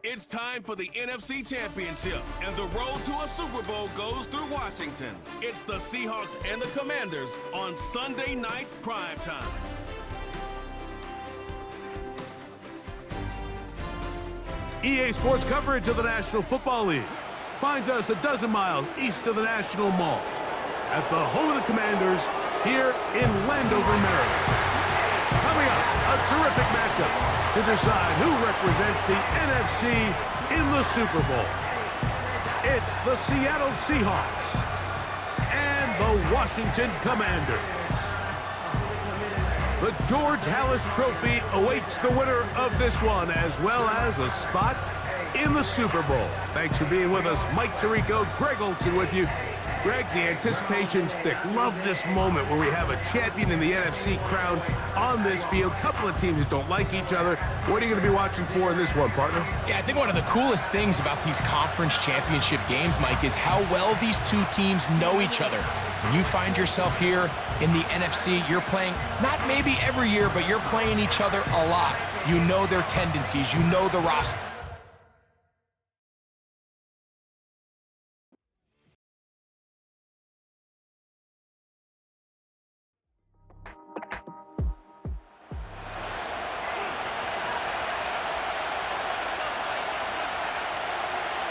It's time for the NFC-Championship, and the road to a Super Bowl goes through Washington. It's the Seahawks and the Commanders on Sunday night primetime. EA Sports coverage of the National Football League finds us a dozen miles east of the National Mall at the home of the Commanders here in Landover, Maryland. Coming up, a terrific matchup to decide who represents the NFC in the Super Bowl. It's the Seattle Seahawks and the Washington Commanders. The George Halas Trophy awaits the winner of this one, as well as a spot in the Super Bowl. Thanks for being with us. Mike Tirico, Greg Olson with you. Greg, the anticipation's thick. Love this moment where we have a champion in the NFC crowned on this field. Couple of teams that don't like each other. What are you going to be watching for in this one, partner? Yeah, I think one of the coolest things about these conference championship games, Mike, is how well these two teams know each other. When you find yourself here in the NFC, you're playing, not maybe every year, but you're playing each other a lot. You know their tendencies. You know the roster.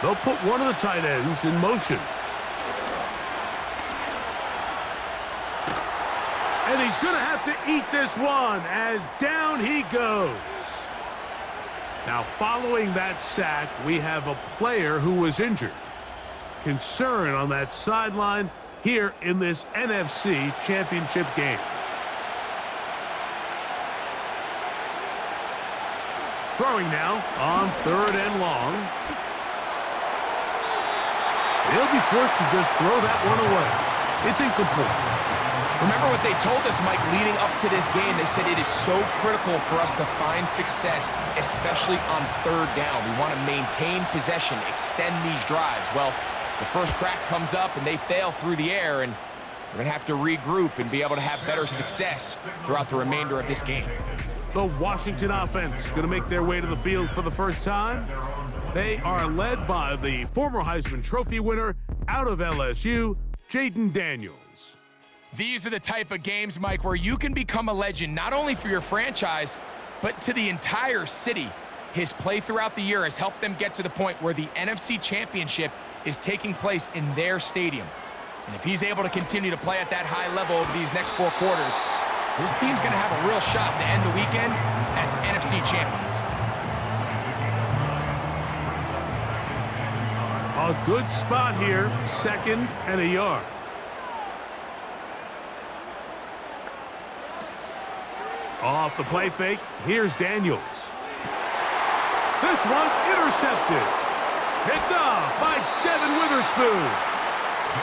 They'll put one of the tight ends in motion. And he's going to have to eat this one as down he goes. Now, following that sack, we have a player who was injured. Concern on that sideline here in this NFC Championship game. Throwing now on 3rd and long. He'll be forced to just throw that one away. It's incomplete. Remember what they told us, Mike, leading up to this game. They said it is so critical for us to find success, especially on 3rd down. We want to maintain possession, extend these drives. Well, the first crack comes up and they fail through the air, and we're going to have to regroup and be able to have better success throughout the remainder of this game. The Washington offense going to make their way to the field for the first time. They are led by the former Heisman Trophy winner out of LSU, Jaden Daniels. These are the type of games, Mike, where you can become a legend, not only for your franchise, but to the entire city. His play throughout the year has helped them get to the point where the NFC Championship is taking place in their stadium. And if he's able to continue to play at that high level over these next 4 quarters, this team's going to have a real shot to end the weekend as NFC champions. A good spot here, 2nd and a yard. Off the play fake, here's Daniels. This one intercepted. Picked off by Devin Witherspoon.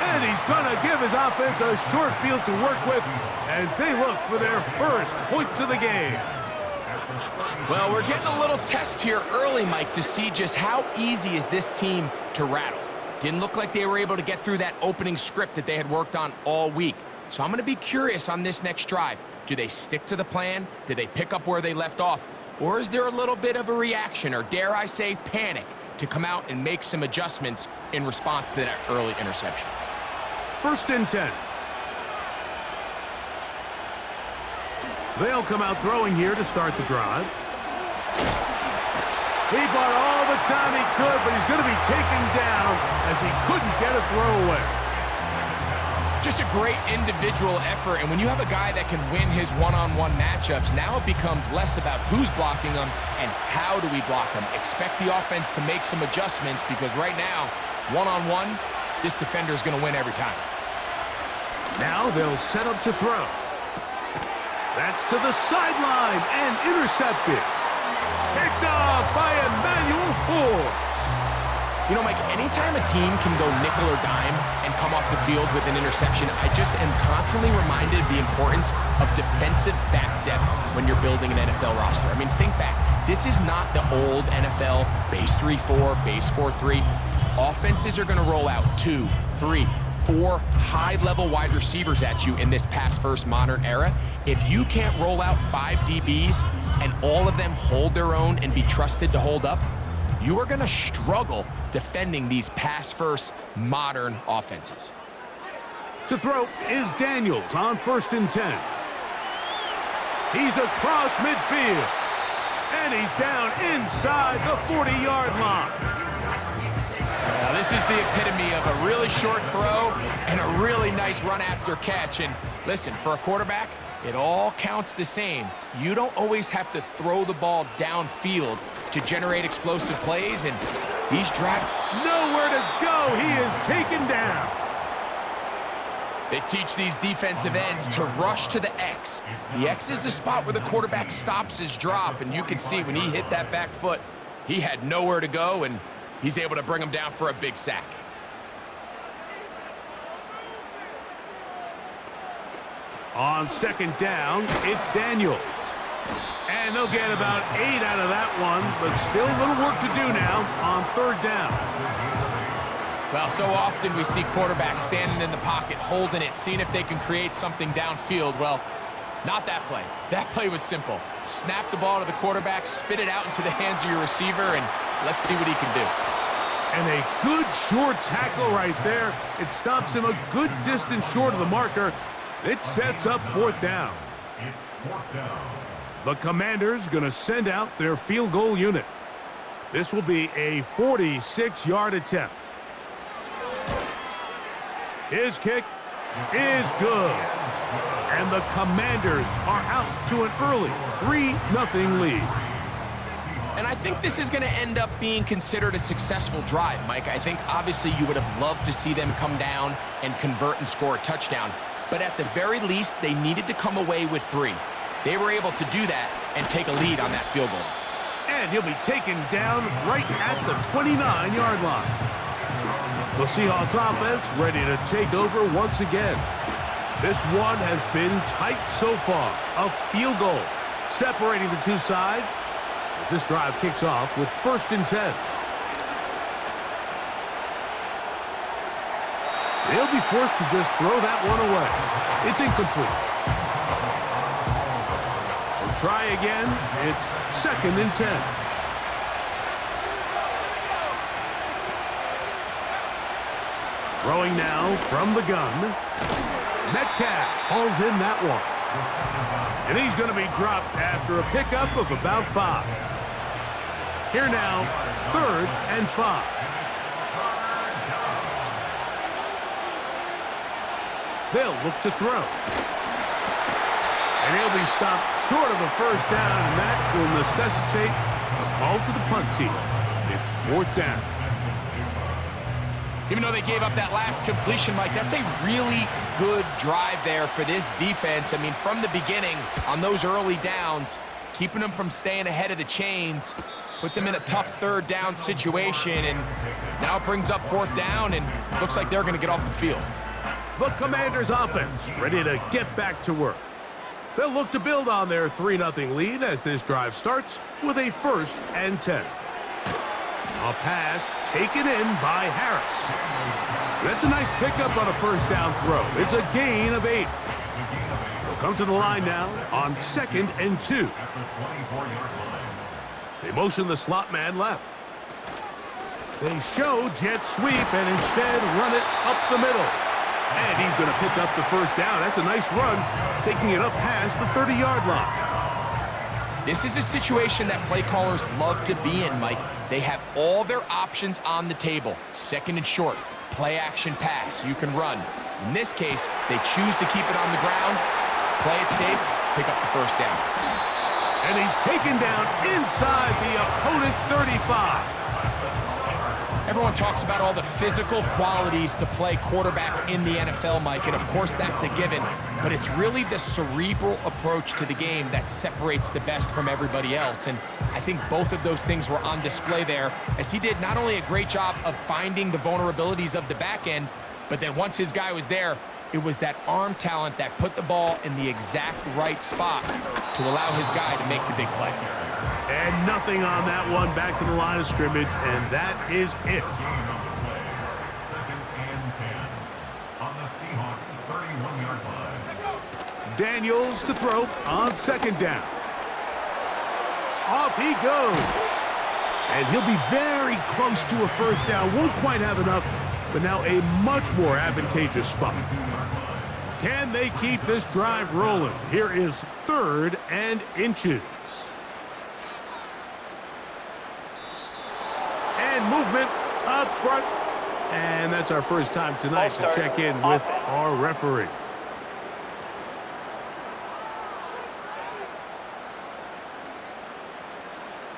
And he's going to give his offense a short field to work with as they look for their first points of the game. Well, we're getting a little test here early, Mike, to see just how easy is this team to rattle. Didn't look like they were able to get through that opening script that they had worked on all week. So I'm going to be curious on this next drive. Do they stick to the plan? Do they pick up where they left off? Or is there a little bit of a reaction, or dare I say panic, to come out and make some adjustments in response to that early interception? 1st and 10. They'll come out throwing here to start the drive. He bought all the time he could, but he's going to be taken down as he couldn't get a throw away. Just a great individual effort, and when you have a guy that can win his one-on-one matchups, now it becomes less about who's blocking him and how do we block him. Expect the offense to make some adjustments, because right now, one-on-one, this defender is going to win every time. Now they'll set up to throw. That's to the sideline and intercepted. Picked off by Emmanuel Forbes. You know, Mike, anytime a team can go nickel or dime and come off the field with an interception, I just am constantly reminded of the importance of defensive back depth when you're building an NFL roster. I mean, think back. This is not the old NFL base 3-4, base 4-3. Offenses are going to roll out 2, 3, 4 high-level wide receivers at you in this pass-first modern era. If you can't roll out 5 DBs and all of them hold their own and be trusted to hold up, you are going to struggle defending these pass-first modern offenses. To throw is Daniels on 1st and 10. He's across midfield. And he's down inside the 40-yard line. Now, this is the epitome of a really short throw and a really nice run after catch. And listen, for a quarterback, it all counts the same. You don't always have to throw the ball downfield to generate explosive plays, and he's dragged. Nowhere to go. He is taken down. They teach these defensive ends to rush to the X. The X is the spot where the quarterback stops his drop, and you can see when he hit that back foot, he had nowhere to go, and he's able to bring him down for a big sack. On 2nd down, it's Daniels. And they'll get about 8 out of that one, but still a little work to do now on 3rd down. Well, so often we see quarterbacks standing in the pocket, holding it, seeing if they can create something downfield. Well, not that play. That play was simple. Snap the ball to the quarterback, spit it out into the hands of your receiver, and let's see what he can do. And a good short tackle right there. It stops him a good distance short of the marker. It sets up 4th down. The Commanders going to send out their field goal unit. This will be a 46-yard attempt. His kick is good. And the Commanders are out to an early 3-0 lead. And I think this is going to end up being considered a successful drive, Mike. I think obviously you would have loved to see them come down and convert and score a touchdown. But at the very least, they needed to come away with 3. They were able to do that and take a lead on that field goal. And he'll be taken down right at the 29-yard line. The Seahawks offense ready to take over once again. This one has been tight so far. A field goal separating the two sides as this drive kicks off with 1st and 10. They'll be forced to just throw that one away. It's incomplete. They'll try again. It's 2nd and 10. Throwing now from the gun. Metcalf hauls in that one. And he's going to be dropped after a pickup of about 5. Here now, 3rd and 5. They'll look to throw. And he'll be stopped short of a 1st down, and that will necessitate a call to the punt team. It's 4th down. Even though they gave up that last completion, Mike, that's a really good drive there for this defense. I mean, from the beginning, on those early downs, keeping them from staying ahead of the chains, put them in a tough 3rd down situation, and now it brings up 4th down, and looks like they're going to get off the field. The Commanders' offense ready to get back to work. They'll look to build on their 3-0 lead as this drive starts with a 1st and 10. A pass taken in by Harris. That's a nice pickup on a 1st down throw. It's a gain of 8. They'll come to the line now on 2nd and 2. They motion the slot man left. They show jet sweep and instead run it up the middle. And he's going to pick up the 1st down. That's a nice run, taking it up past the 30-yard line. This is a situation that play callers love to be in, Mike. They have all their options on the table. 2nd and short, play action pass, you can run. In this case, they choose to keep it on the ground, play it safe, pick up the 1st down. And he's taken down inside the opponent's 35. Everyone talks about all the physical qualities to play quarterback in the NFL, Mike, and of course that's a given, but it's really the cerebral approach to the game that separates the best from everybody else, and I think both of those things were on display there, as he did not only a great job of finding the vulnerabilities of the back end, but then once his guy was there, it was that arm talent that put the ball in the exact right spot to allow his guy to make the big play. And nothing on that one, back to the line of scrimmage, and that is it. 2nd and 10 on the Seahawks 31-yard line. Daniels to throw on 2nd down. Off he goes. And he'll be very close to a first down. Won't quite have enough, but now a much more advantageous spot. Can they keep this drive rolling? Here is 3rd and inches. And movement up front. And that's our first time tonight to check in with our referee.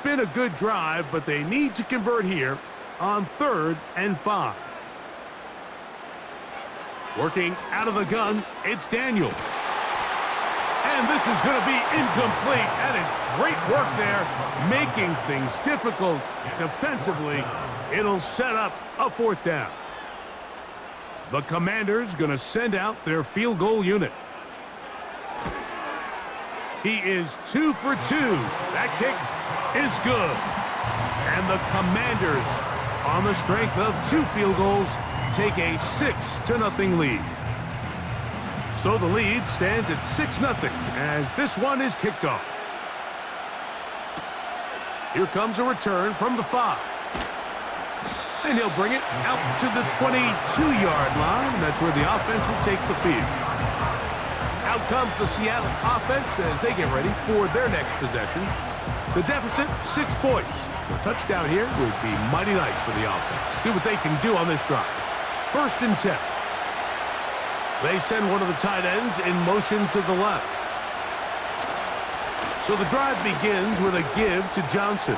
Been a good drive, but they need to convert here on 3rd and 5. Working out of the gun, it's Daniels. And this is going to be incomplete. That is great work there, making things difficult defensively. It'll set up a 4th down. The Commanders going to send out their field goal unit. He is 2 for 2. That kick is good. And the Commanders, on the strength of 2 field goals, take a 6-0 lead. So the lead stands at 6-0 as this one is kicked off. Here comes a return from the 5. And he'll bring it out to the 22-yard line. And that's where the offense will take the field. Out comes the Seattle offense as they get ready for their next possession. The deficit, 6 points. A touchdown here would be mighty nice for the offense. See what they can do on this drive. 1st and 10. They send one of the tight ends in motion to the left. So the drive begins with a give to Johnson.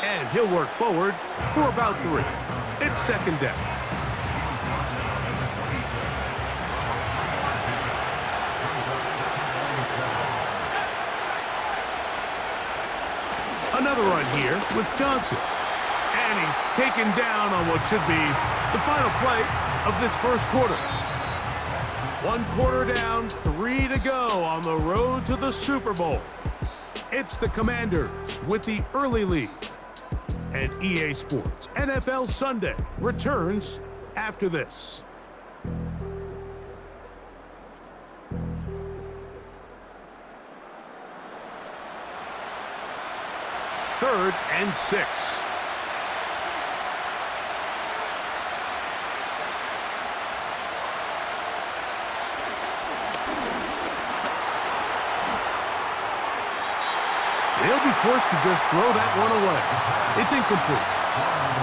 And he'll work forward for about 3. It's 2nd down. Another run here with Johnson. And he's taken down on what should be the final play of this first quarter. 1 quarter down, 3 to go on the road to the Super Bowl. It's the Commanders with the early lead. And EA Sports NFL Sunday returns after this. 3rd and 6. They'll be forced to just throw that one away. It's incomplete.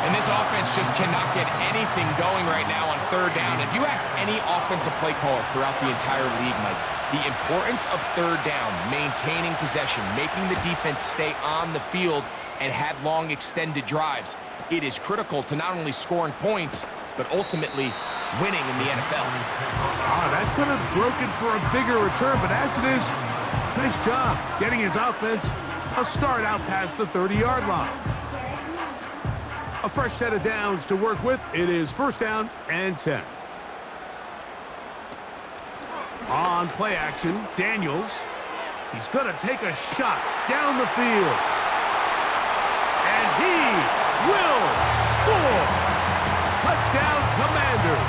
And this offense just cannot get anything going right now on 3rd down. If you ask any offensive play caller throughout the entire league, Mike, the importance of 3rd down, maintaining possession, making the defense stay on the field and have long extended drives, it is critical to not only scoring points, but ultimately winning in the NFL. That could have broken for a bigger return, but as it is, nice job getting his offense a start out past the 30-yard line. A fresh set of downs to work with. It is 1st down and 10. On play action, Daniels. He's going to take a shot down the field. And he will score. Touchdown, Commanders.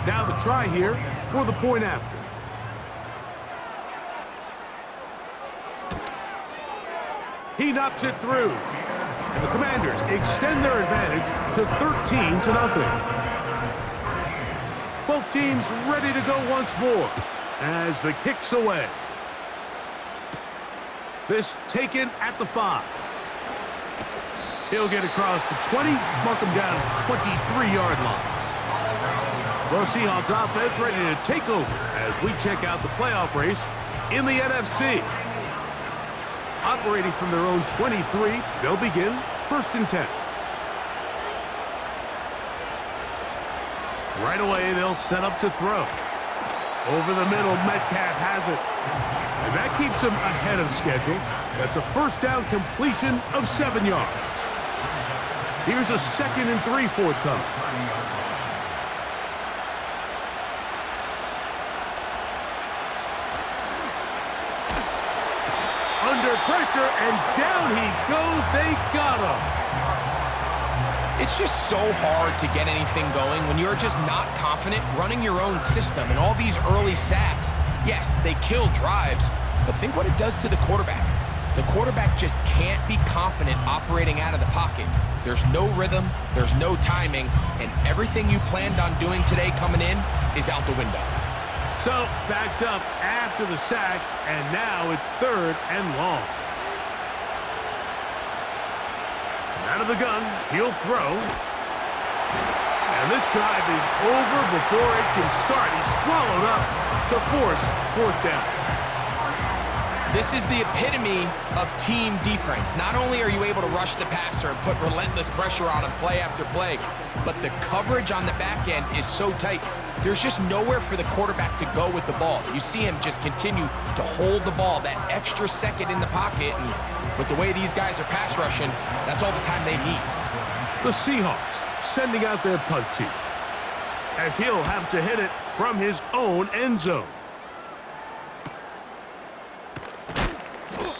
Now the try here for the point after. He knocks it through. And the Commanders extend their advantage to 13-0. Both teams ready to go once more as the kick's away. This taken at the 5. He'll get across the 20, mark him down at the 23-yard line. The Seahawks offense ready to take over as we check out the playoff race in the NFC. Operating from their own 23, they'll begin 1st and 10. Right away, they'll set up to throw. Over the middle, Metcalf has it. And that keeps him ahead of schedule. That's a 1st down completion of 7 yards. Here's a 2nd and 3 forthcoming. under pressure, and down he goes. They got him. It's just so hard to get anything going when you're just not confident running your own system. And all these early sacks, yes, they kill drives, but think what it does to the quarterback. The quarterback just can't be confident operating out of the pocket. There's no rhythm, there's no timing, and everything you planned on doing today coming in is out the window. So, backed up after the sack, and now it's 3rd and long. Out of the gun, he'll throw. And this drive is over before it can start. He's swallowed up to force 4th down. This is the epitome of team defense. Not only are you able to rush the passer and put relentless pressure on him play after play, but the coverage on the back end is so tight. There's just nowhere for the quarterback to go with the ball. You see him just continue to hold the ball that extra second in the pocket, and with the way these guys are pass rushing, that's all the time they need. The Seahawks sending out their punt team, as he'll have to hit it from his own end zone.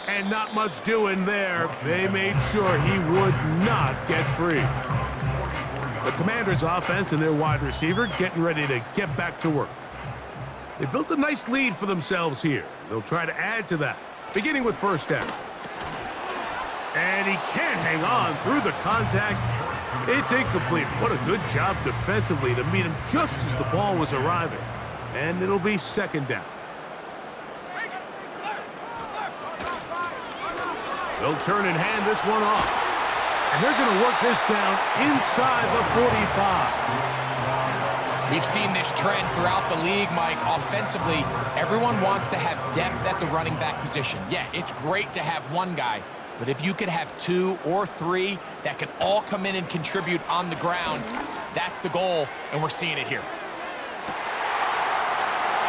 And not much doing there. They made sure he would not get free. The Commanders' offense and their wide receiver getting ready to get back to work. They built a nice lead for themselves here. They'll try to add to that, beginning with 1st down. And he can't hang on through the contact. It's incomplete. What a good job defensively to meet him just as the ball was arriving. And it'll be 2nd down. They'll turn and hand this one off. And they're going to work this down inside the 45. We've seen this trend throughout the league, Mike. Offensively, everyone wants to have depth at the running back position. Yeah, it's great to have one guy, but if you could have 2 or 3 that could all come in and contribute on the ground, that's the goal, and we're seeing it here.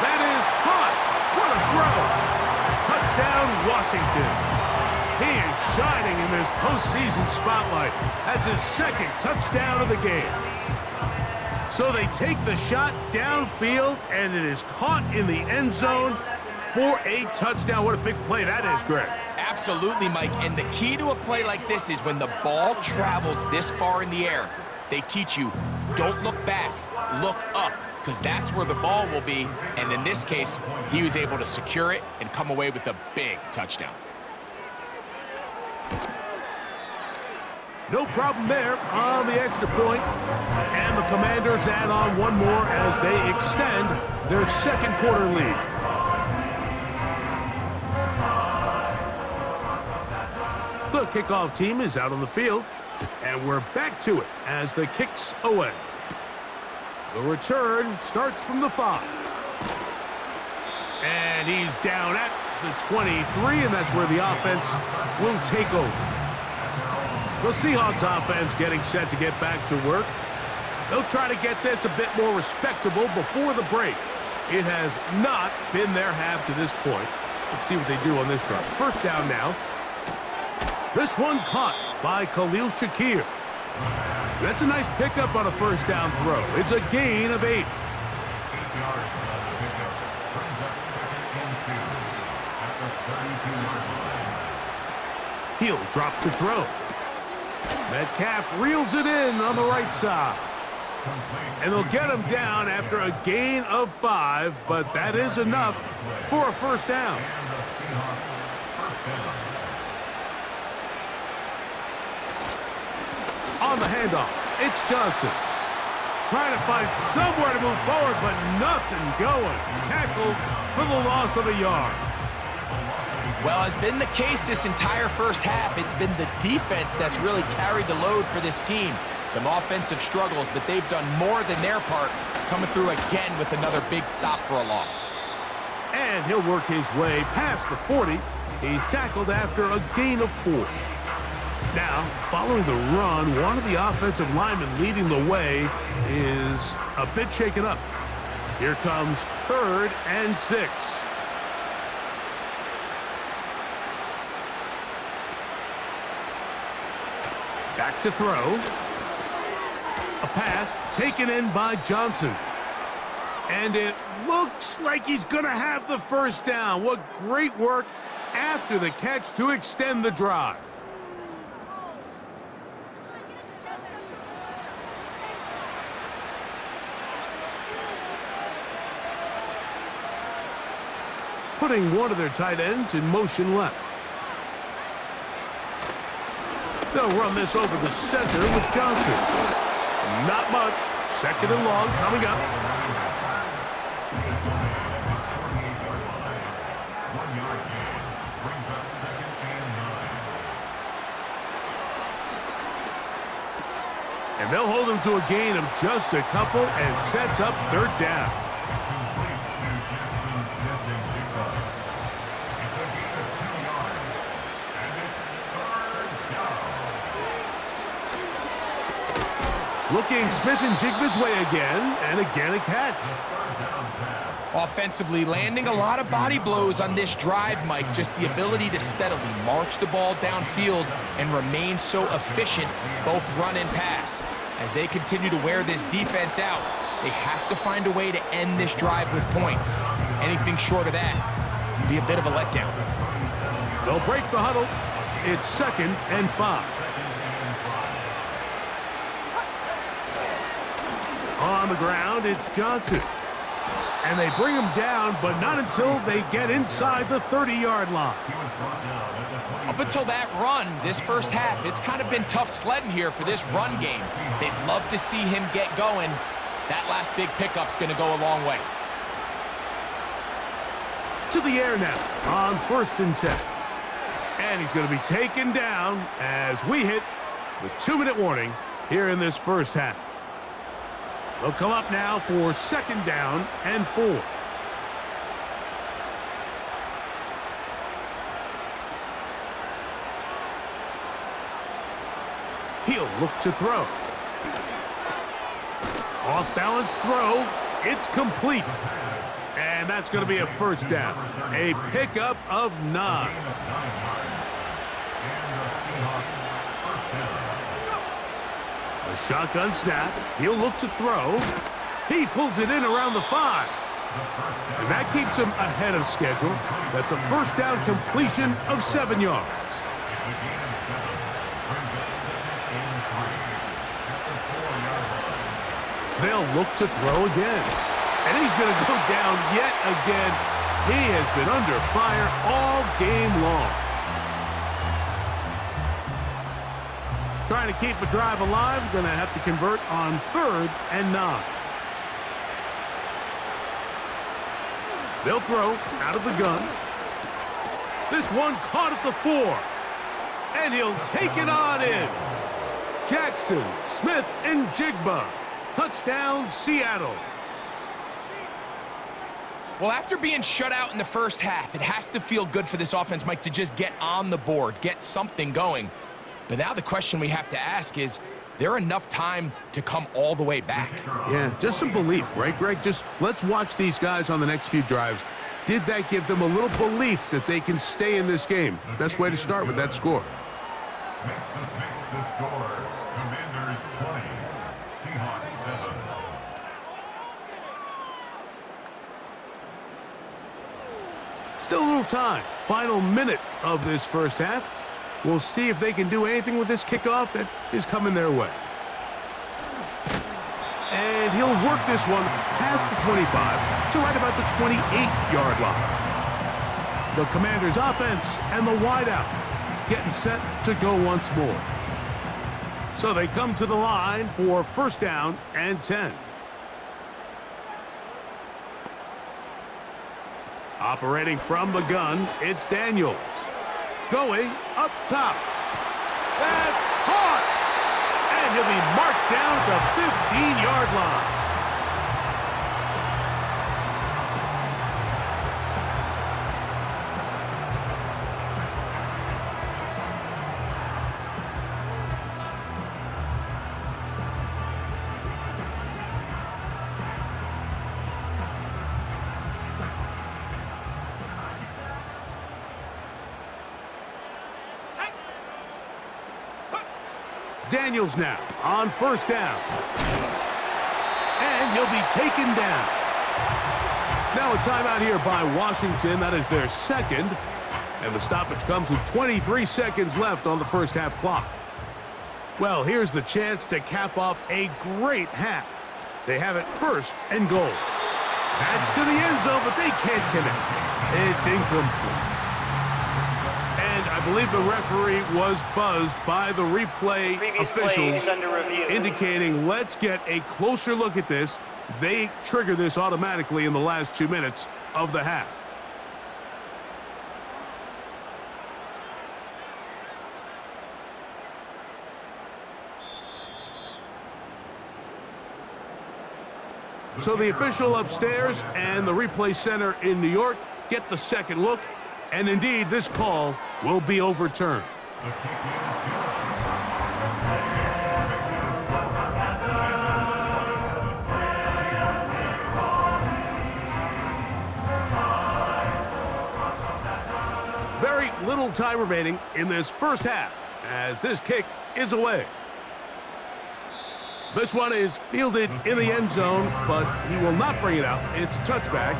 That is caught. What a throw. Touchdown, Washington. He is shining in this postseason spotlight. That's his 2nd touchdown of the game. So they take the shot downfield, and it is caught in the end zone for a touchdown. What a big play that is, Greg. Absolutely, Mike. And the key to a play like this is when the ball travels this far in the air, they teach you, don't look back, look up, because that's where the ball will be. And in this case, he was able to secure it and come away with a big touchdown. No problem there on the extra point. And the Commanders add on one more as they extend their 2nd quarter lead. The kickoff team is out on the field, and we're back to it as the kick's away. The return starts from the 5. And he's down at the 23, and that's where the offense will take over. The Seahawks offense getting set to get back to work. They'll try to get this a bit more respectable before the break. It has not been their half to this point. Let's see what they do on this drive. 1st down now. This one caught by Khalil Shakir. That's a nice pickup on a 1st down throw. It's a gain of 8. 8 yards on the pickup. Brings up 2nd and 2 at the 32-yard line. He'll drop to throw. Metcalf reels it in on the right side. And they'll get him down after a gain of 5, but that is enough for a 1st down. And the Seahawks 1st down. On the handoff, it's Johnson. Trying to find somewhere to move forward, but nothing going. Tackled for the loss of a yard. Well, as been the case this entire 1st half, it's been the defense that's really carried the load for this team. Some offensive struggles, but they've done more than their part, coming through again with another big stop for a loss. And he'll work his way past the 40. He's tackled after a gain of 4. Now, following the run, one of the offensive linemen leading the way is a bit shaken up. Here comes 3rd and 6. Back to throw. A pass taken in by Johnson. And it looks like he's going to have the 1st down. What great work after the catch to extend the drive. Putting one of their tight ends in motion left. They'll run this over the center with Johnson. Not much. Second and long coming up. And they'll hold him to a gain of just a couple and sets up third down. Looking Smith and Jigba's way again, and again a catch. Offensively, landing a lot of body blows on this drive, Mike. Just the ability to steadily march the ball downfield and remain so efficient, both run and pass. As they continue to wear this defense out, they have to find a way to end this drive with points. Anything short of that would be a bit of a letdown. They'll break the huddle. It's 2nd and 5. On the ground, it's Johnson. And they bring him down, but not until they get inside the 30-yard line. Up until that run, this first half, it's kind of been tough sledding here for this run game. They'd love to see him get going. That last big pickup's going to go a long way. To the air now on 1st and 10. And he's going to be taken down as we hit the 2-minute warning here in this first half. They'll come up now for 2nd down and 4. He'll look to throw. Off-balance throw. It's complete. And that's going to be a first down. A pickup of 9. A shotgun snap. He'll look to throw. He pulls it in around the 5. And that keeps him ahead of schedule. That's a first down completion of 7 yards. They'll look to throw again. And he's going to go down yet again. He has been under fire all game long. Trying to keep the drive alive, going to have to convert on 3rd and 9. They'll throw out of the gun. This one caught at the 4. And he'll take it on in. Jackson, Smith, and Jigba. Touchdown, Seattle. Well, after being shut out in the first half, it has to feel good for this offense, Mike, to just get on the board, get something going. But now the question we have to ask is there enough time to come all the way back? Yeah, just some belief, right, Greg? Just let's watch these guys on the next few drives. Did that give them a little belief that they can stay in this game? Best way to start with that score. Makes the score. Commanders 20, Seahawks 7. Still a little time. Final minute of this first half. We'll see if they can do anything with this kickoff that is coming their way. And he'll work this one past the 25 to right about the 28-yard line. The Commanders' offense and the wideout getting set to go once more. So they come to the line for first down and 10. Operating from the gun, it's Daniels. Going up top. That's caught! And he'll be marked down at the 15-yard line. Daniels now on first down. And he'll be taken down. Now a timeout here by Washington. That is their second. And the stoppage comes with 23 seconds left on the first half clock. Well, here's the chance to cap off a great half. They have it first and goal. That's to the end zone, but they can't connect. It's incomplete. And I believe the referee was buzzed by the replay officials, indicating let's get a closer look at this. They trigger this automatically in the last 2 minutes of the half. So the official upstairs and the replay center in New York get the second look, and indeed this call will be overturned. Very little time remaining in this first half as this kick is away. This one is fielded in the end zone, but he will not bring it out. It's a touchback,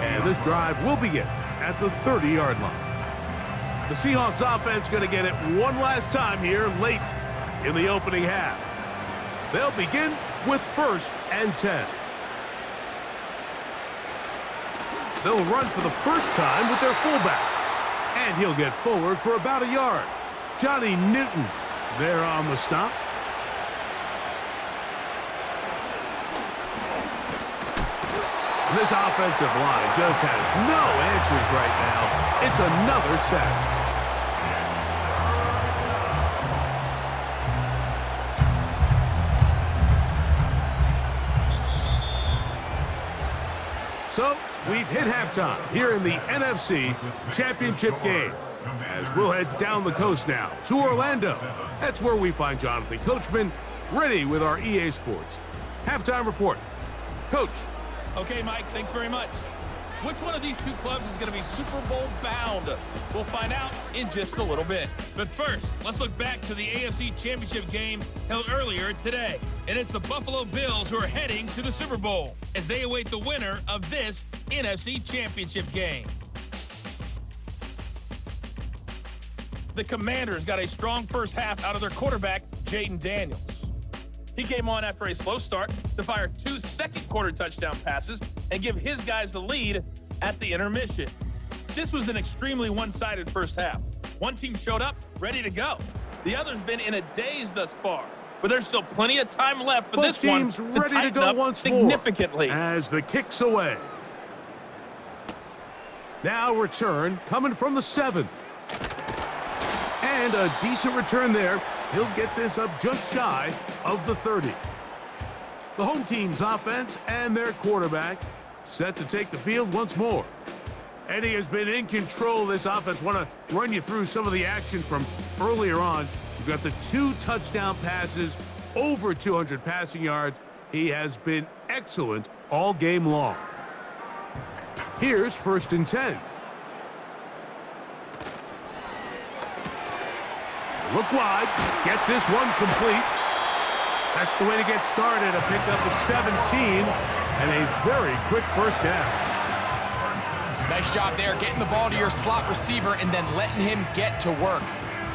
and this drive will begin at the 30-yard line. The Seahawks offense going to get it one last time here late in the opening half. They'll begin with 1st and 10. They'll run for the first time with their fullback, and he'll get forward for about a yard. Johnny Newton there on the stop. This offensive line just has no answers right now. It's another sack. So, we've hit halftime here in the NFC-Championship game. As we'll head down the coast now to Orlando. That's where we find Jonathan Coachman ready with our EA Sports halftime report. Coach. Okay, Mike, thanks very much. Which one of these two clubs is going to be Super Bowl bound? We'll find out in just a little bit. But first, let's look back to the AFC Championship game held earlier today. And it's the Buffalo Bills who are heading to the Super Bowl as they await the winner of this NFC Championship game. The Commanders got a strong first half out of their quarterback, Jaden Daniels. He came on after a slow start to fire 2 second-quarter touchdown passes and give his guys the lead at the intermission. This was an extremely one-sided first half. One team showed up ready to go. The other's been in a daze thus far, but there's still plenty of time left for this one to tighten up significantly. As the kick's away. Now return coming from the 7. And a decent return there. He'll get this up just shy of the 30. The home team's offense and their quarterback set to take the field once more. Eddie has been in control of this offense. Want to run you through some of the action from earlier on. You've got the 2 touchdown passes, over 200 passing yards. He has been excellent all game long. Here's 1st and 10. Look wide, get this one complete. That's the way to get started. A pickup of 17 and a very quick first down. Nice job there, getting the ball to your slot receiver and then letting him get to work.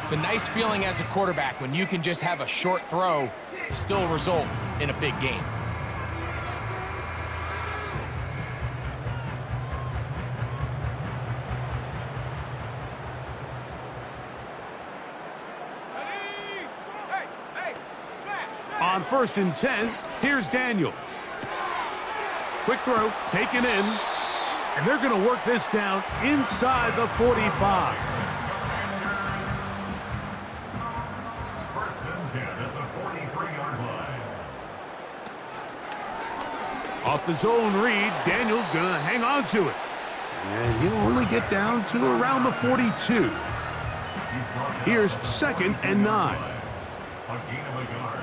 It's a nice feeling as a quarterback when you can just have a short throw still result in a big game. On 1st and 10, here's Daniels. Quick throw, taken in, and they're going to work this down inside the 45. 1st and 10 at the 43-yard line. Off the zone read, Daniels going to hang on to it. And he'll only get down to around the 42. Here's 2nd and 9. A gain of a yard.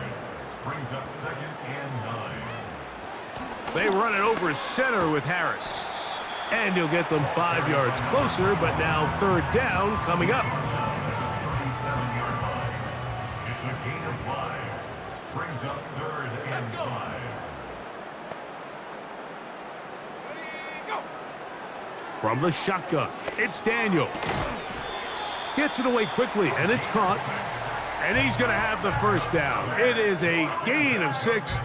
Brings up 2nd and 9. They run it over center with Harris. And he'll get them 5 yards closer, but now 3rd down coming up. 37-yard line. It's a gain of 5. Brings up 3rd and 5. From the shotgun, it's Daniel. Gets it away quickly, and it's caught. And he's going to have the first down. It is a gain of 6.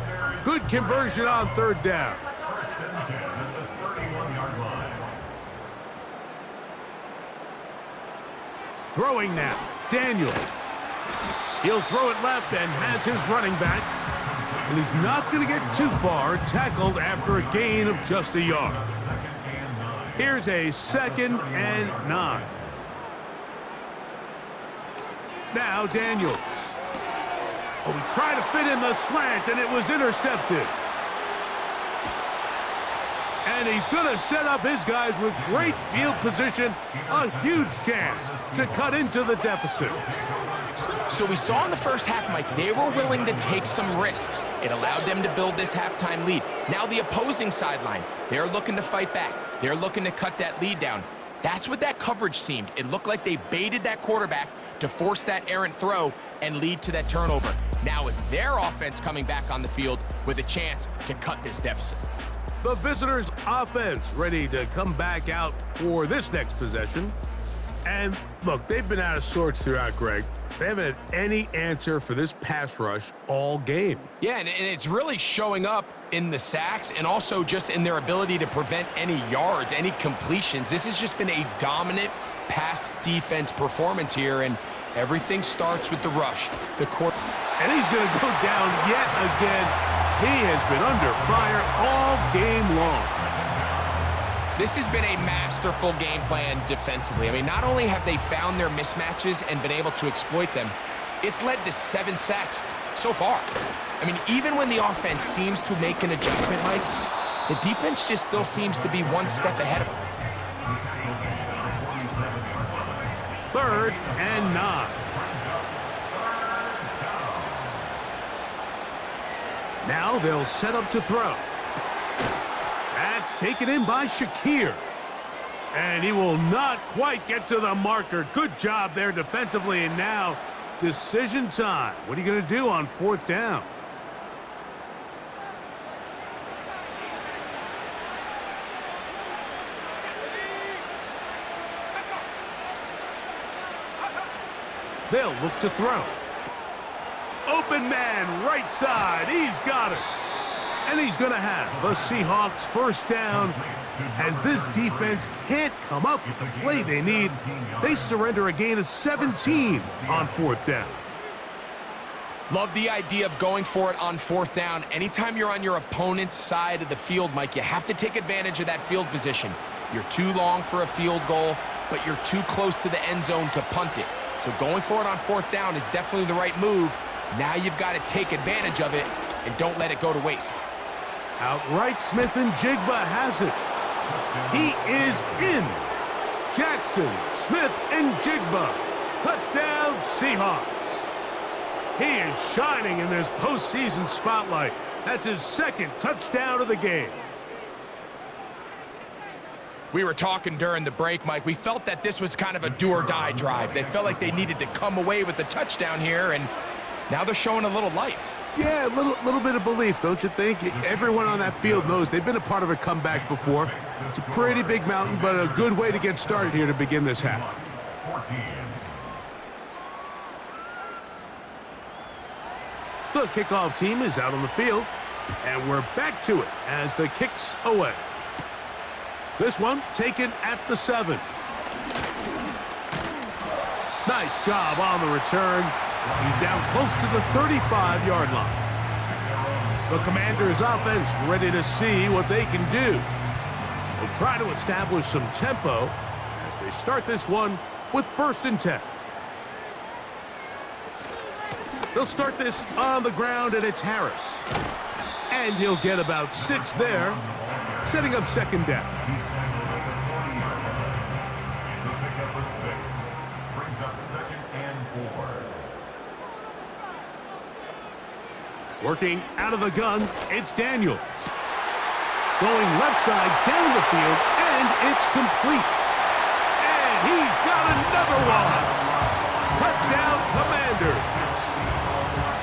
Good conversion on 3rd down. First and 10 at the 31-yard line. Throwing now, Daniels. He'll throw it left and has his running back. And he's not going to get too far, tackled after a gain of just a yard. Here's a 2nd and 9. Now Daniels. Oh, he tried to fit in the slant, and it was intercepted. And he's going to set up his guys with great field position. A huge chance to cut into the deficit. So we saw in the first half, Mike, they were willing to take some risks. It allowed them to build this halftime lead. Now the opposing sideline, they're looking to fight back. They're looking to cut that lead down. That's what that coverage seemed. It looked like they baited that quarterback to force that errant throw and lead to that turnover. Now it's their offense coming back on the field with a chance to cut this deficit. The visitors' offense ready to come back out for this next possession. And look, they've been out of sorts throughout, Greg. They haven't had any answer for this pass rush all game. Yeah, and it's really showing up in the sacks and also just in their ability to prevent any yards, any completions. This has just been a dominant pass defense performance here, and everything starts with the rush. And he's going to go down yet again. He has been under fire all game long. This has been a masterful game plan defensively. I mean, not only have they found their mismatches and been able to exploit them, it's led to 7 sacks so far. I mean, even when the offense seems to make an adjustment, Mike, the defense just still seems to be one step ahead of them. 3rd and 9. Now they'll set up to throw. That's taken in by Shakir. And he will not quite get to the marker. Good job there defensively. And now decision time. What are you going to do on 4th down? They'll look to throw. Open man, right side. He's got it. And he's going to have the Seahawks first down. As this defense can't come up with the play they need, they surrender a gain of 17 on 4th down. Love the idea of going for it on 4th down. Anytime you're on your opponent's side of the field, Mike, you have to take advantage of that field position. You're too long for a field goal, but you're too close to the end zone to punt it. So going for it on 4th down is definitely the right move. Now you've got to take advantage of it and don't let it go to waste. Outright Smith and Jigba has it. He is in. Jackson, Smith, and Jigba. Touchdown, Seahawks. He is shining in this postseason spotlight. That's his 2nd touchdown of the game. We were talking during the break, Mike. We felt that this was kind of a do-or-die drive. They felt like they needed to come away with the touchdown here, and now they're showing a little life. Yeah, a little bit of belief, don't you think? Everyone on that field knows they've been a part of a comeback before. It's a pretty big mountain, but a good way to get started here to begin this half. The kickoff team is out on the field, and we're back to it as the kick's away. This one taken at the 7. Nice job on the return. He's down close to the 35-yard line. The Commanders' offense ready to see what they can do. They'll try to establish some tempo as they start this one with 1st and 10. They'll start this on the ground, and it's Harris. And he'll get about 6 there, setting up 2nd down. Working out of the gun, it's Daniels. Going left side down the field, and it's complete. And he's got another one. Touchdown, Commanders.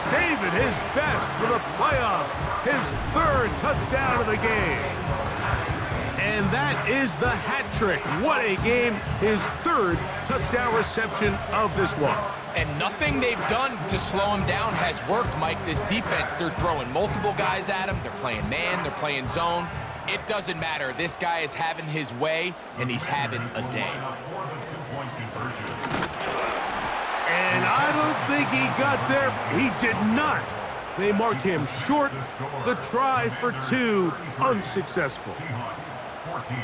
Saving his best for the playoffs. His 3rd touchdown of the game. And that is the hat trick. What a game. His third touchdown reception of this one. And nothing they've done to slow him down has worked, Mike. This defense, they're throwing multiple guys at him. They're playing man, they're playing zone. It doesn't matter. This guy is having his way, and he's having a day. And I don't think he got there. He did not. They mark him short. The try for two, unsuccessful. Seahawks 14.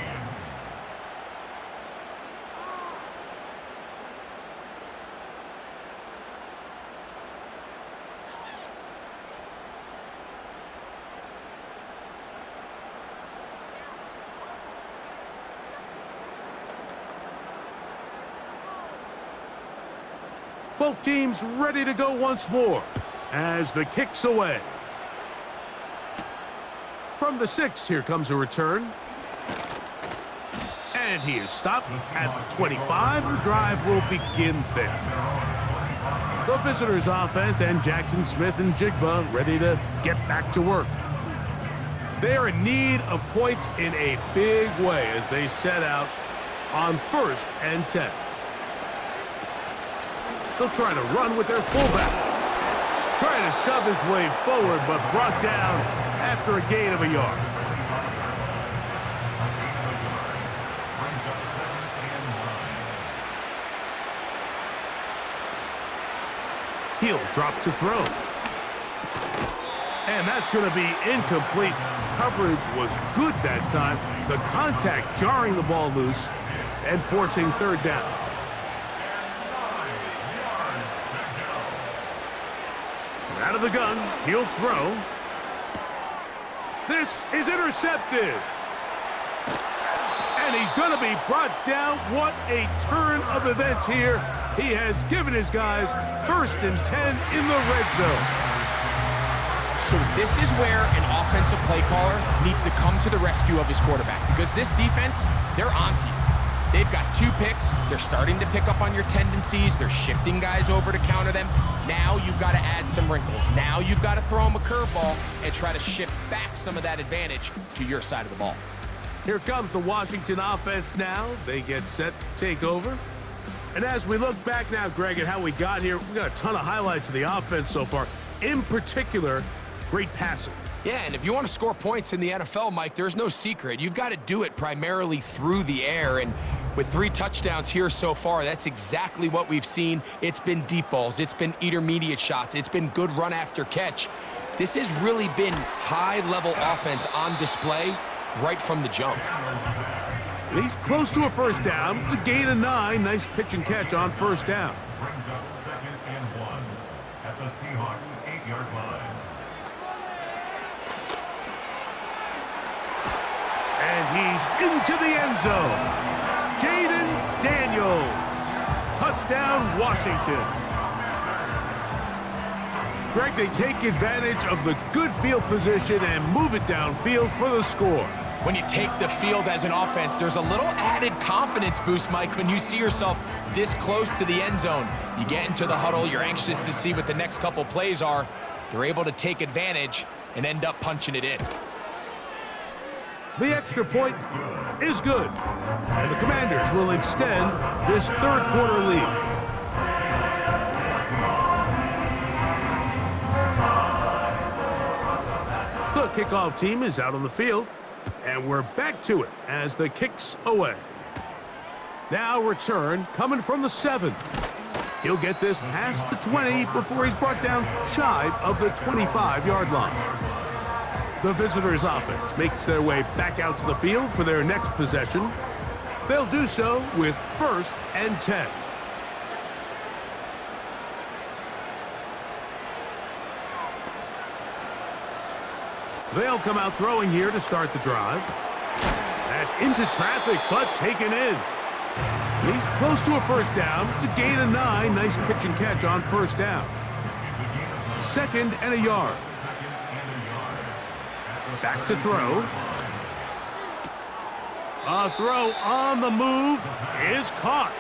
Both teams ready to go once more as the kick's away. From the 6, here comes a return. And he is stopped at the 25. The drive will begin there. The visitors' offense and Jackson Smith and Jigba ready to get back to work. They are in need of points in a big way as they set out on 1st and 10. They'll try to run with their fullback. Trying to shove his way forward, but brought down after a gain of a yard. He'll drop to throw. And that's going to be incomplete. Coverage was good that time. The contact jarring the ball loose and forcing 3rd down. Out of the gun, he'll throw. This is intercepted. And he's going to be brought down. What a turn of events here. He has given his guys 1st and 10 in the red zone. So this is where an offensive play caller needs to come to the rescue of his quarterback, because this defense, they're onto you. They've got 2 picks. They're starting to pick up on your tendencies. They're shifting guys over to counter them. Now you've got to add some wrinkles. Now you've got to throw them a curveball and try to shift back some of that advantage to your side of the ball. Here comes the Washington offense now. They get set to take over. And as we look back now, Greg, at how we got here, we got a ton of highlights of the offense so far. In particular, great passing. Yeah, and if you want to score points in the NFL, Mike, there's no secret. You've got to do it primarily through the air, and with 3 touchdowns here so far, that's exactly what we've seen. It's been deep balls. It's been intermediate shots. It's been good run after catch. This has really been high-level offense on display right from the jump. He's close to a 1st down. It's a gain of 9. Nice pitch and catch on 1st down. Brings up 2nd and 1 at the Seahawks 8-yard line. And he's into the end zone. Jaden Daniels. Touchdown, Washington. Greg, they take advantage of the good field position and move it downfield for the score. When you take the field as an offense, there's a little added confidence boost, Mike, when you see yourself this close to the end zone. You get into the huddle, you're anxious to see what the next couple plays are. They're able to take advantage and end up punching it in. The extra point is good, and the Commanders will extend this 3rd quarter lead. The kickoff team is out on the field, and we're back to it as the kick's away. Now return coming from the 7. He'll get this past the 20 before he's brought down shy of the 25-yard line. The visitors' offense makes their way back out to the field for their next possession. They'll do so with 1st and 10. They'll come out throwing here to start the drive. That's into traffic, but taken in. He's close to a 1st down. It's a gain of 9. Nice pitch and catch on 1st down. 2nd and a yard. Back to throw. A throw on the move is caught.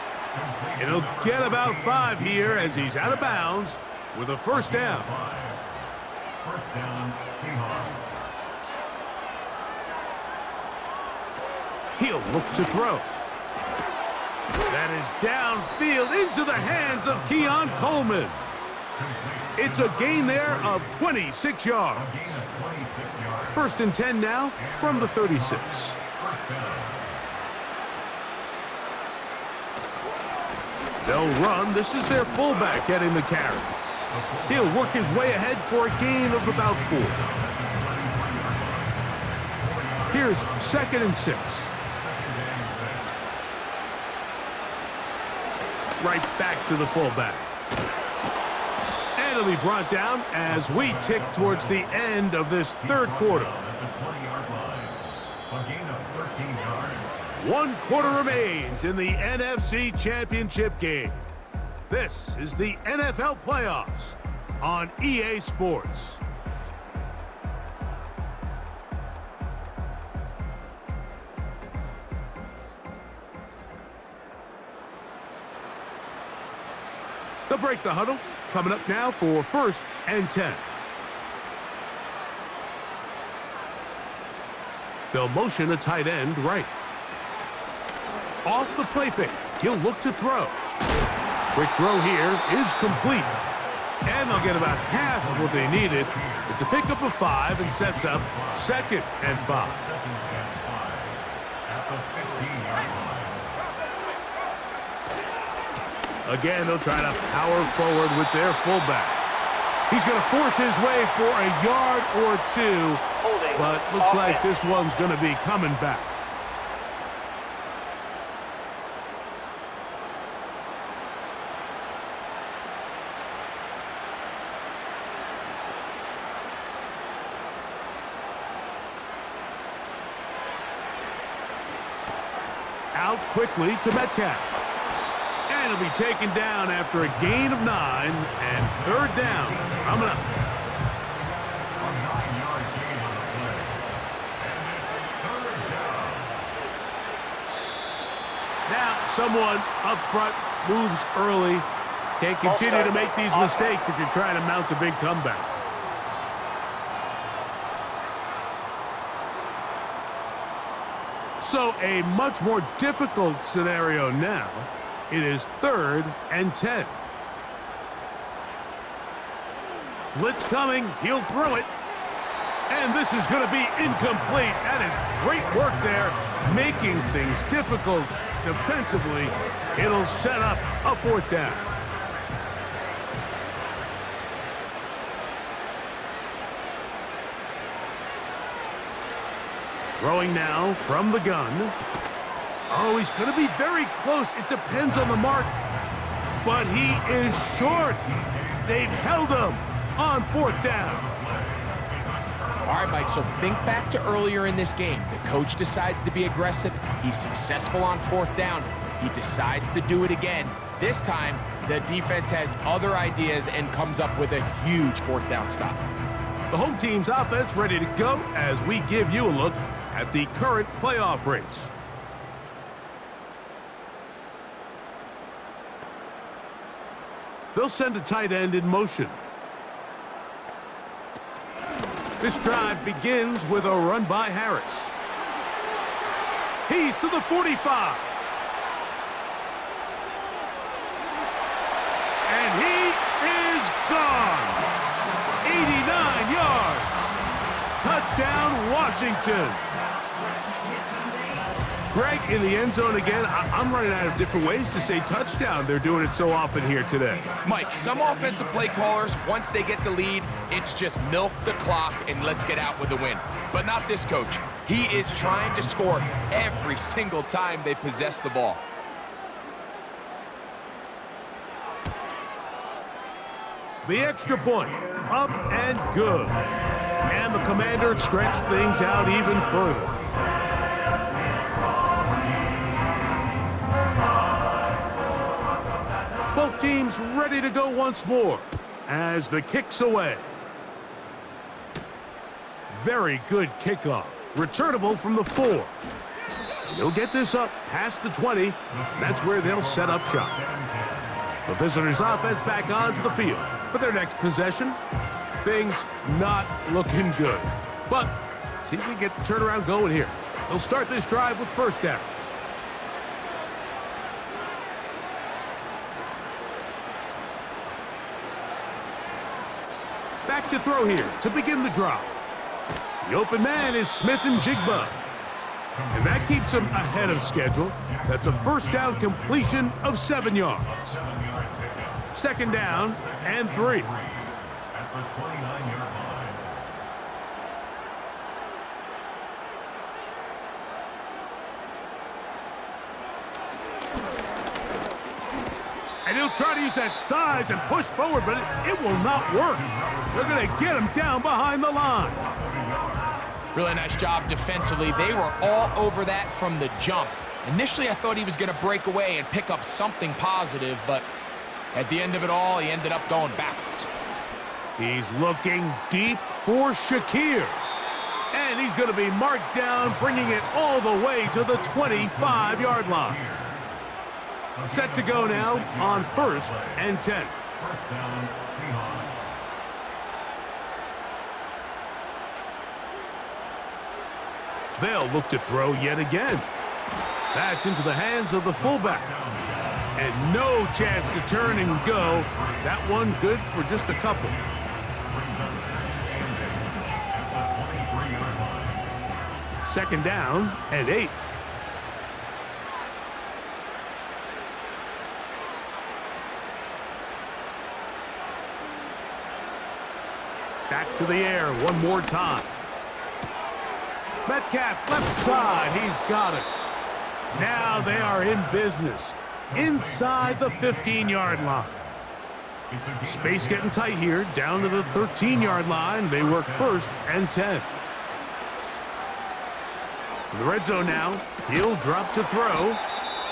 It'll get about 5 here as he's out of bounds with a 1st down. 1st down, Seahawks. He'll look to throw. That is downfield into the hands of Keon Coleman. It's a gain there of 26 yards. First and 10 now from the 36. They'll run. This is their fullback getting the carry. He'll work his way ahead for a gain of about 4. Here's 2nd and 6. Right back to the fullback. And it'll be brought down as we tick towards the end of this third quarter. 1 quarter remains in the NFC Championship game. This is the NFL playoffs on EA Sports. They'll break the huddle. Coming up now for 1st and 10. They'll motion a tight end right. Off the play fake, he'll look to throw. Quick throw here is complete. And they'll get about half of what they needed. It's a pickup of 5 and sets up 2nd and 5. Again, they'll try to power forward with their fullback. He's going to force his way for a yard or 2, but looks like this one's going to be coming back. Out quickly to Metcalf. And he'll be taken down after a gain of 9 and 3rd down. Coming up. A 9-yard gain on the play. And it's 3rd down. Now, someone up front moves early. Can't continue to make these mistakes if you're trying to mount a big comeback. So a much more difficult scenario now. It is 3rd and 10. Blitz coming. He'll throw it. And this is going to be incomplete. That is great work there, making things difficult defensively. It'll set up a 4th down. Throwing now from the gun. Oh, he's going to be very close. It depends on the mark. But he is short. They've held him on 4th down. All right, Mike, so think back to earlier in this game. The coach decides to be aggressive. He's successful on 4th down. He decides to do it again. This time, the defense has other ideas and comes up with a huge 4th down stop. The home team's offense ready to go as we give you a look at the current playoff race. They'll send a tight end in motion. This drive begins with a run by Harris. He's to the 45. And he is gone. 89 yards. Touchdown, Washington. Greg, in the end zone again. I'm running out of different ways to say touchdown. They're doing it so often here today. Mike, some offensive play callers, once they get the lead, it's just milk the clock and let's get out with a win. But not this coach. He is trying to score every single time they possess the ball. The extra point, up and good. And the Commanders stretch things out even further. Both teams ready to go once more as the kick's away. Very good kickoff. Returnable from the 4. They'll get this up past the 20. That's where they'll set up shop. The visitors' offense back onto the field for their next possession. Things not looking good. But see if we can get the turnaround going here. They'll start this drive with first down. Back to throw here to begin the drive. The open man is Smith and Jigba. And that keeps him ahead of schedule. That's a first down completion of 7 yards. Second down and 3. At the 29-yard line. And he'll try to use that size and push forward, but it will not work. They're going to get him down behind the line. Really nice job defensively. They were all over that from the jump. Initially, I thought he was going to break away and pick up something positive, but at the end of it all, he ended up going backwards. He's looking deep for Shakir. And he's going to be marked down, bringing it all the way to the 25-yard line. Set to go now on 1st and 10. First down, Seahawks. They'll look to throw yet again. That's into the hands of the fullback. And no chance to turn and go. That one good for just a couple. Second down and 8. Back to the air one more time. Metcalf left side. He's got it. Now they are in business inside the 15-yard line. Space getting tight here. Down to the 13-yard line. They work 1st and 10. In the red zone now. He'll drop to throw.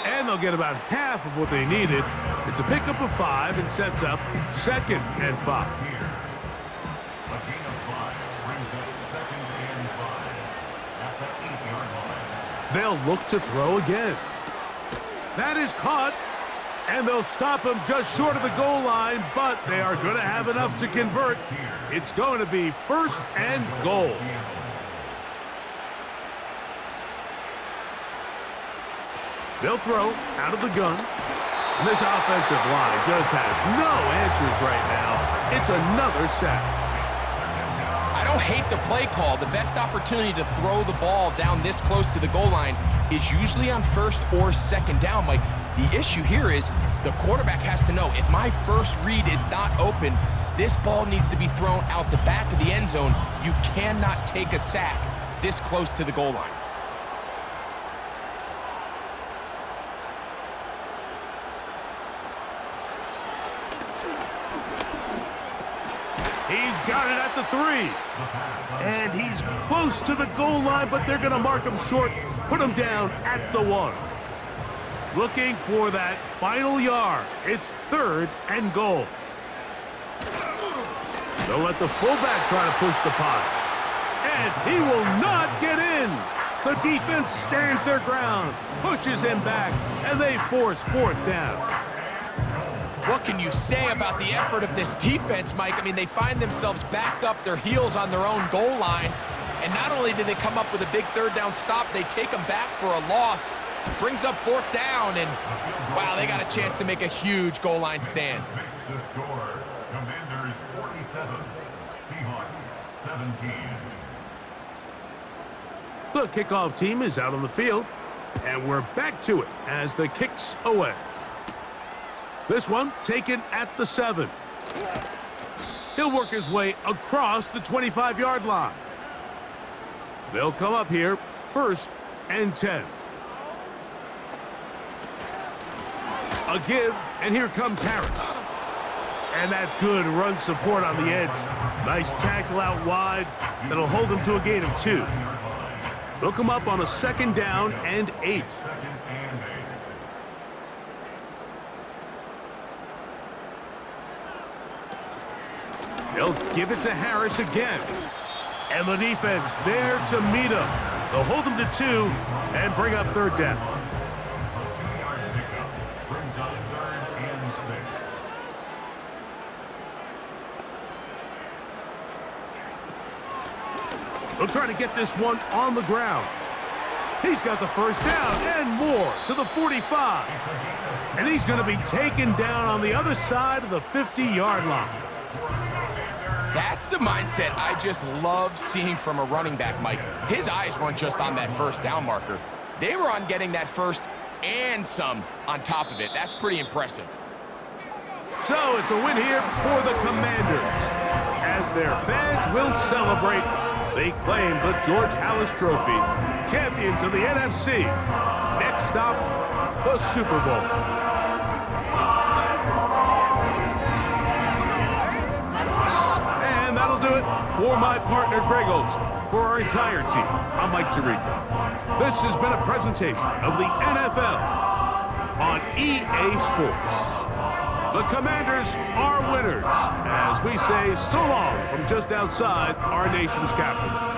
And they'll get about half of what they needed. It's a pickup of 5 and sets up 2nd and 5. A gain of 5 brings up 2nd and 5 at the 8-yard line. They'll look to throw again. That is caught, and they'll stop him just short of the goal line, but they are going to have enough to convert. It's going to be 1st and goal. They'll throw out of the gun. And this offensive line just has no answers right now. It's another sack. I don't hate the play call. The best opportunity to throw the ball down this close to the goal line is usually on 1st or 2nd down. Mike, the issue here is the quarterback has to know if my first read is not open, this ball needs to be thrown out the back of the end zone. You cannot take a sack this close to the goal line. He's got it at the 3. And he's close to the goal line, but they're going to mark him short, put him down at the 1. Looking for that final yard. It's 3rd and goal. They'll let the fullback try to push the pot. And he will not get in. The defense stands their ground, pushes him back, and they force 4th down. What can you say about the effort of this defense, Mike? I mean, they find themselves backed up their heels on their own goal line. And not only did they come up with a big 3rd down stop, they take them back for a loss. Brings up 4th down, and wow, they got a chance to make a huge goal line stand. The score, Commanders 47, Seahawks 17. The kickoff team is out on the field, and we're back to it as the kick's away. This one taken at the 7. He'll work his way across the 25-yard line. They'll come up here 1st and 10. A give, and here comes Harris. And that's good run support on the edge. Nice tackle out wide. That'll hold them to a gain of 2. They'll come up on a 2nd down and 8. They'll give it to Harris again. And the defense there to meet him. They'll hold him to 2 and bring up 3rd down. A 2-yard pickup brings up 3rd and 6. They'll try to get this one on the ground. He's got the first down and more to the 45. And he's going to be taken down on the other side of the 50-yard line. That's the mindset I just love seeing from a running back, Mike. His eyes weren't just on that first down marker. They were on getting that first and some on top of it. That's pretty impressive. So it's a win here for the Commanders. As their fans will celebrate, they claim the George Halas Trophy, champions of the NFC. Next stop, the Super Bowl. And that'll do it for my partner, Greg Olson. For our entire team, I'm Mike Tirico. This has been a presentation of the NFL on EA Sports. The Commanders are winners, as we say so long from just outside our nation's capital.